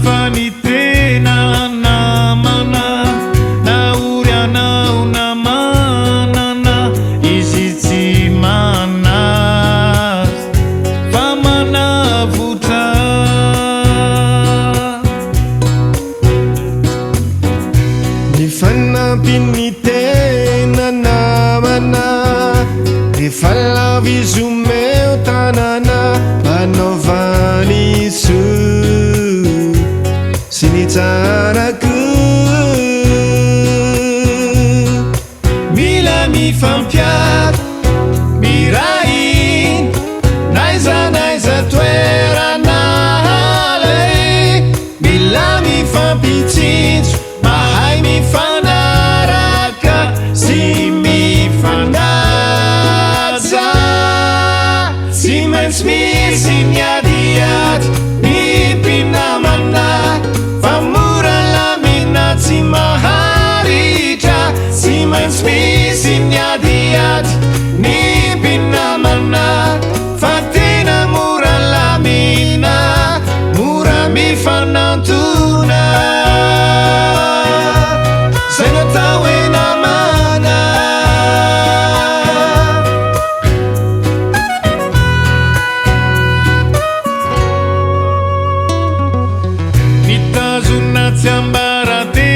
fa ny tena namana na ory anao namanana izy tsy manazy fa manavotra ny fanampiny tena namana rehefa lavy izy omeo tanana anaovany so sy ny tsarako mila mifampiaro mirainy naizanaiza toerana halay mila mifampitsinjo mahay mifanaraka sy mifanaja tsy maintsy misy ny adiady ny mpinamana fa mora lamina tsy maharitra tsy maintsy misy ny adiady ny mpinamana fa tena mora lamina mora mifanantona zay natao hoe namana mitazona tsy ambarate